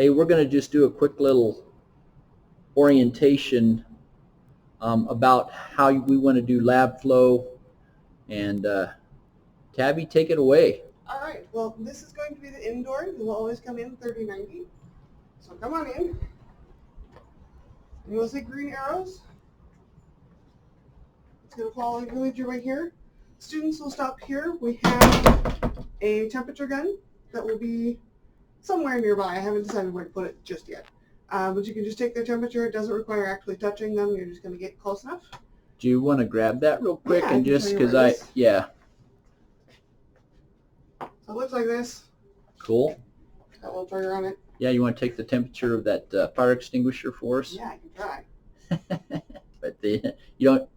Hey, we're going to just do a quick little orientation about how we want to do lab flow. And Tabby, take it away. All right, well, this is going to be the indoor. You'll always come in 30-90. So come on in. And you'll see green arrows. It's going to follow your lead your way here. Students will stop here. We have a temperature gun that will be somewhere nearby. I haven't decided where to put it just yet. But you can just take their temperature. It doesn't require actually touching them. You're just going to get close enough. Do you want to grab that real quick? Yeah, and just because yeah. So it looks like this. Cool. Got a little trigger on it. Yeah, you want to take the temperature of that fire extinguisher for us? Yeah, I can try. But you don't,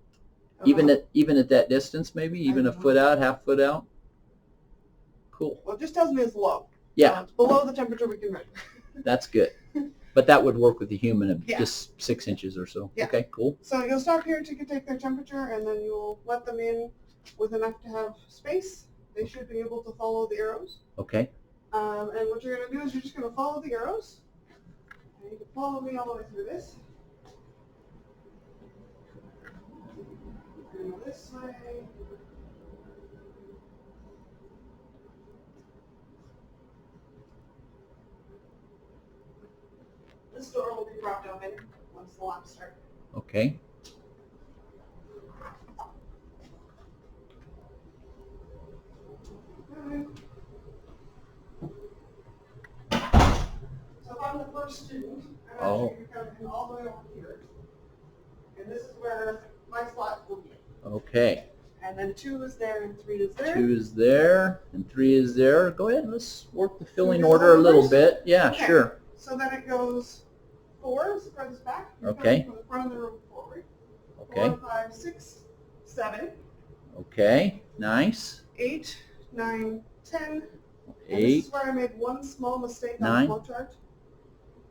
even at that distance, maybe even a foot out, half foot out. Cool. Well, it just tells me it's low. Yeah. So it's below the temperature we can measure. That's good. But that would work with a human of Yeah. just 6 inches or so. Yeah. Okay, cool. So you'll stop here to take their temperature, and then you'll let them in with enough to have space. They should be able to follow the arrows. Okay. And what you're going to do is you're just going to follow the arrows. And you can follow me all the way through this. Go this way. This door will be propped open once the lamps start. Okay. So if I'm the first student, I'm actually going to come all the way over here. And this is where my slot will be. Okay. And then 2 is there and 3 is there. 2 is there and 3 is there. Go ahead. Let's work the filling order a little bit. Yeah, okay. Sure. So then it goes 4 is furthest back. You're okay. From the front of the room forward. Okay. 4, 5, 6, 7. Okay. Nice. 8, 9, 10. 8. And this is where I made one small mistake 9. on the flow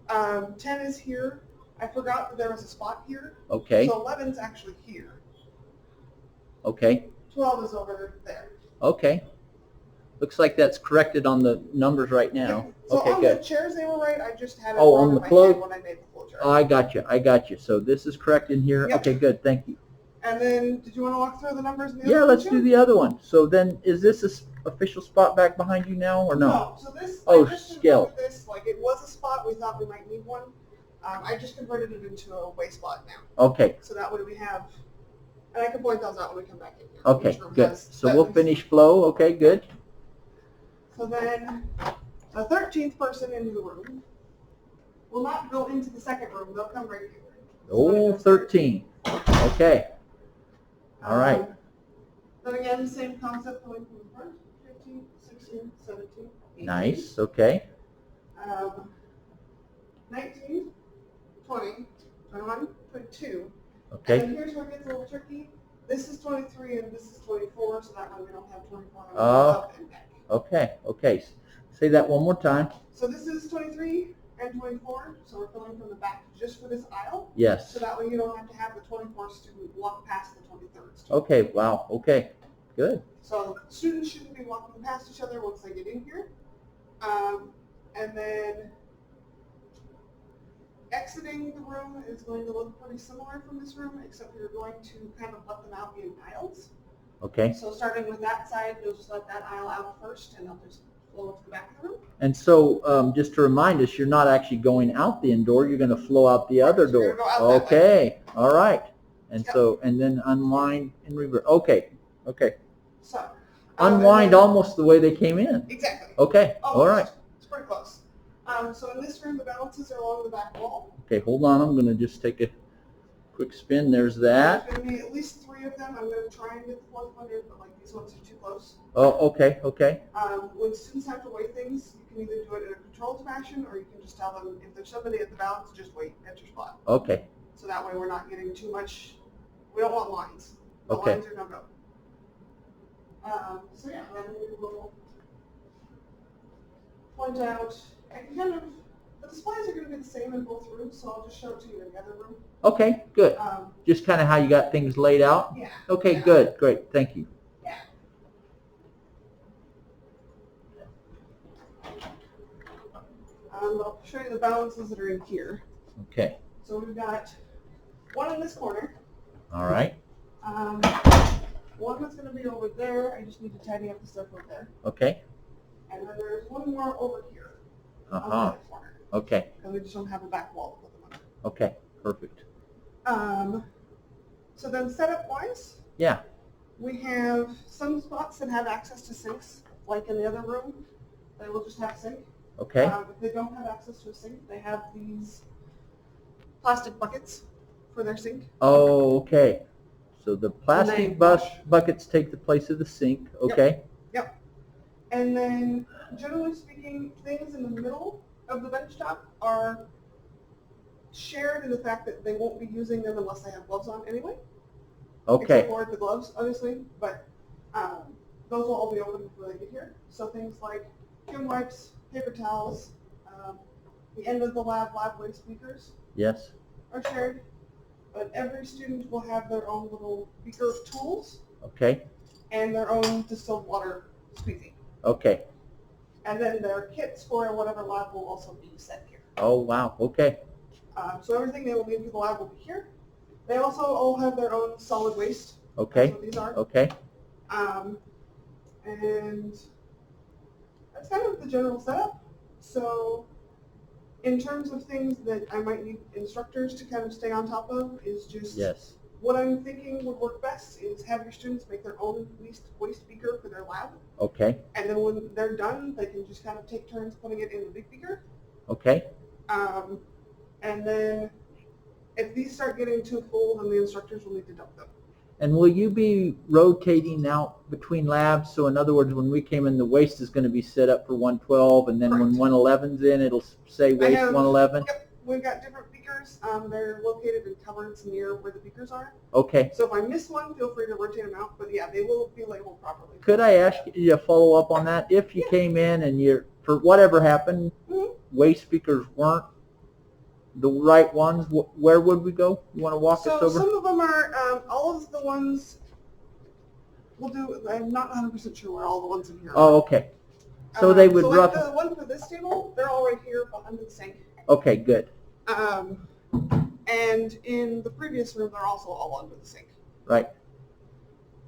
chart. 10 is here. I forgot that there was a spot here. Okay. So 11's actually here. Okay. 12 is over there. Okay. Looks like that's corrected on the numbers right now. Yeah. So okay, on good. the chairs they were right. I just had it Oh, wrong on in the my flow? head when I made the flow chart. Oh, I got you. I got you. So this is correct in here. Yep. Okay, good. Thank you. And then, did you want to walk through the numbers in the Yeah, other let's one, do too? the other one. So then, is this a official spot back behind you now, or no? No. So this, Oh, I just scale. converted this, like it was a spot, we thought we might need one. I just converted it into a way spot now. Okay. So that way we have, and I can point those out when we come back in here. Okay, Each room good. has So we'll buttons. finish flow. Okay, good. So then, the 13th person in the room will not go into the second room, they'll come right here. Oh, 13. Okay. All right. Then again, same concept going from the front, 15, 16, 17, 18. Nice. Okay. 19, 20, 21, 22. Okay. And here's where it gets a little tricky. This is 23 and this is 24, so that way we don't have 24 up and back. Okay. Okay. Say that one more time. So this is 23 and 24, so we're filling from the back just for this aisle. Yes. So that way you don't have to have the 24th student walk past the 23rd student. Okay. Wow. Okay. Good. So students shouldn't be walking past each other once they get in here. And then exiting the room is going to look pretty similar from this room, except you're going to kind of let them out in aisles. Okay. So starting with that side, you'll just let that aisle out first, and they'll just flow to the back of the room. And so, just to remind us, you're not actually going out the indoor. You're going to flow out the other So door. you're gonna go out that Okay. All right. And Yep. so, and then unwind and reverse. Okay. Okay. So Unwind almost the way they came in. Exactly. Okay. All right. It's pretty close. So in this room, the balances are along the back wall. Okay. Hold on. I'm going to just take a quick spin. There's that. There's going to be at least 3 of them. I'm going to try and get the 4th one in, but like these ones are too close. Oh, okay. Okay. When students have to weigh things, you can either do it in a controlled fashion, or you can just tell them, if there's somebody at the balance, just wait at your spot. Okay. So that way we're not getting too much, we don't want lines. The Okay. lines are no go. So yeah, then we will point out, I can kind of, the displays are going to be the same in both rooms, so I'll just show it to you in the other room. Okay. Good. Just kind of how you got things laid out. Yeah. Okay. Yeah. Good. Great. Thank you. Yeah. I'll show you the balances that are in here. Okay. So we've got one in this corner. All right. One that's going to be over there. I just need to tidy up the stuff over there. Okay. And then there's one more over here on the Uh-huh. other corner. Okay. Because we just don't have a back wall to put them on. Okay. Perfect. So then setup-wise, Yeah. we have some spots that have access to sinks, like in the other room. They will just have a sink. Okay. If they don't have access to a sink, they have these plastic buckets for their sink. Oh, okay. So the plastic buckets take the place of the sink. Okay. Yep. And then, generally speaking, things in the middle of the bench top are shared in the fact that they won't be using them unless they have gloves on anyway. Okay. Except for the gloves, obviously, but those will all be open before they get here. So things like gym wipes, paper towels, the end of the lab waste speakers Yes. are shared. But every student will have their own little beaker tools Okay. and their own distilled water squeezy. Okay. And then their kits for whatever lab will also be set here. Oh, wow. Okay. So everything they will need for the lab will be here. They also all have their own solid waste. Okay. That's what these are. Okay. And that's kind of the general setup. So in terms of things that I might need instructors to kind of stay on top of is just Yes. what I'm thinking would work best is have your students make their own waste beaker for their lab. Okay. And then when they're done, they can just kind of take turns putting it in the big beaker. Okay. And then if these start getting too full, then the instructors will need to dump them. And will you be rotating out between labs? So in other words, when we came in, the waste is going to be set up for 112, and then when Correct. 111's in, it'll say waste 111? Yep, we've got different beakers. They're located in cupboards near where the beakers are. Okay. So if I miss one, feel free to rotate them out. But yeah, they will be labeled properly. Could I ask you to follow up on that? If you came in and you're, for whatever happened, waste speakers weren't the right ones, where would we go? You want to walk us So over? some of them are, all of the ones we'll do, I'm not 100% sure where all the ones in here are. Oh, okay. So they would so like rough. the one for this table, they're all right here behind the sink. Okay, good. And in the previous room, they're also all under the sink. Right.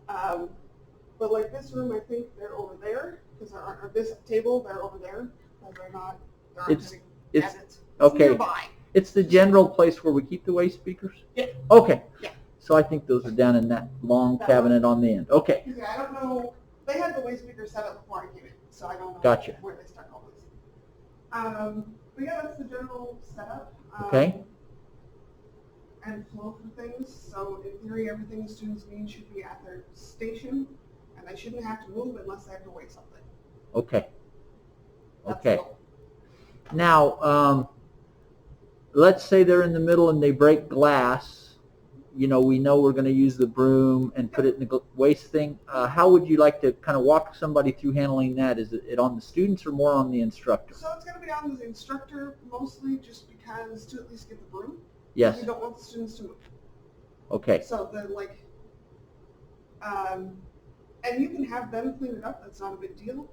But like this room, I think they're over there, because or this table, they're over there, because they're not, there aren't It's- any it's- cabinets. okay. Nearby. It's the general place where we keep the waste speakers? Yeah. Okay. Yeah. So I think those are down in that long cabinet on the end. Okay. Yeah, I don't know. They had the waste speaker set up before I came in, so I don't know Gotcha. where they stuck all this. But yeah, that's the general setup. Okay. And flow for things. So in theory, everything the students need should be at their station, and they shouldn't have to move unless they have to weigh something. Okay. That's Okay. the goal. Now, let's say they're in the middle and they break glass. You know, we know we're going to use the broom and put it in the waste thing. How would you like to kind of walk somebody through handling that? Is it on the students or more on the instructor? So it's going to be on the instructor mostly, just because to at least get the broom. Yes. We don't want the students to move. Okay. So the and you can have them clean it up. That's not a big deal.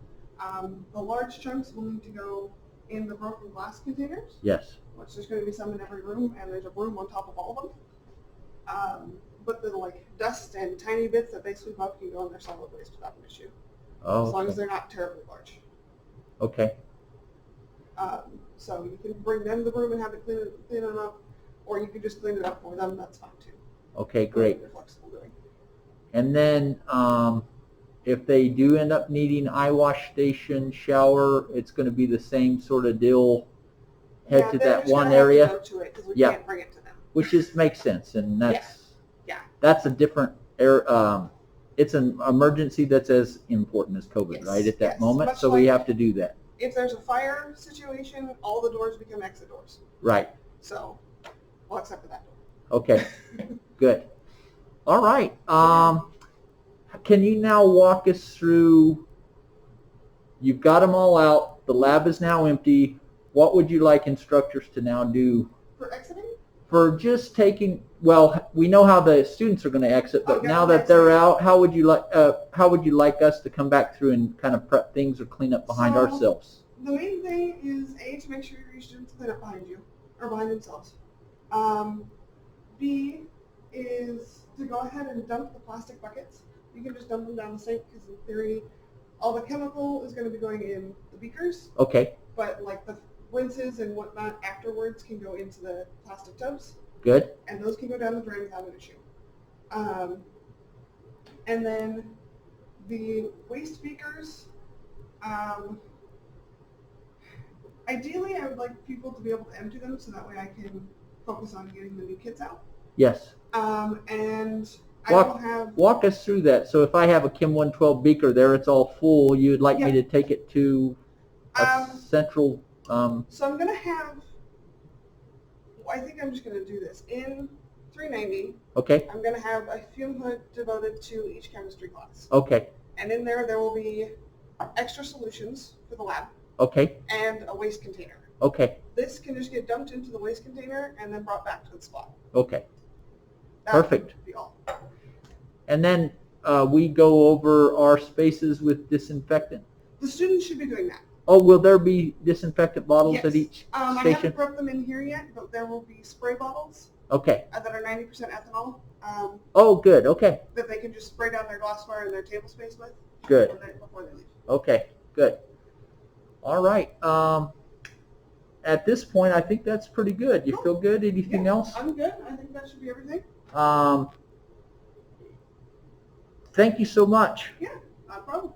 The large chunks will need to go in the broken glass containers, Yes. which there's going to be some in every room, and there's a broom on top of all of them. But the dust and tiny bits that they sweep up can go in their solid waste without an issue, Oh, as long as okay. they're not terribly large. Okay. So you can bring them the broom and have it clean them up, or you can just clean it up for them. That's fine too. Okay, great. Whatever you're flexible doing. And then if they do end up needing eye wash station, shower, it's going to be the same sort of deal. Head to they're that just one gonna have to area, go to it 'cause we Yeah. can't bring it to them. which makes sense, and Yeah. that's a different it's an emergency that's as important as COVID, Yes, right, at that yes. moment. Much So we like- have to do that. If there's a fire situation, all the doors become exit doors. Right. So, well, except for that door. Okay. Good. All right. Can you now walk us through, you've got them all out, the lab is now empty. What would you like instructors to now do For exiting? for just taking, well, we know how the students are going to exit, but Okay, now okay, that they're so- out, how would you like us to come back through and kind of prep things or clean up behind So- ourselves? The main thing is A, to make sure your students clean up behind you, or behind themselves. B is to go ahead and dump the plastic buckets. You can just dump them down the sink because in theory, all the chemical is going to be going in the beakers, Okay, but like the rinses and whatnot afterwards can go into the plastic tubs, good. and those can go down the drain without an issue. And then the waste beakers, ideally I would like people to be able to empty them so that way I can focus on getting the new kids out. Yes. And I will have... Walk us through that. So if I have a Chem 112 beaker there, it's all full, you'd like me Yeah. to take it to a central... So I'm going to have... I think I'm just going to do this. In 390, Okay, I'm going to have a fume hood devoted to each chemistry class. okay, And in there will be extra solutions for the lab okay, and a waste container. okay, This can just get dumped into the waste container and then brought back to the spot. okay. That Perfect. would be all. And then we go over our spaces with disinfectant. The students should be doing that. Oh, will there be disinfectant bottles Yes. at each I station? haven't brought them in here yet, but there will be spray bottles Okay. that are 90% ethanol Oh, good. Okay, that they can just spray down their glassware and their table space with good. before they leave. Okay, good. All right. At this point, I think that's pretty good. You feel good? Anything else? I'm good. I think that should be everything. Thank you so much. Yeah, not a problem.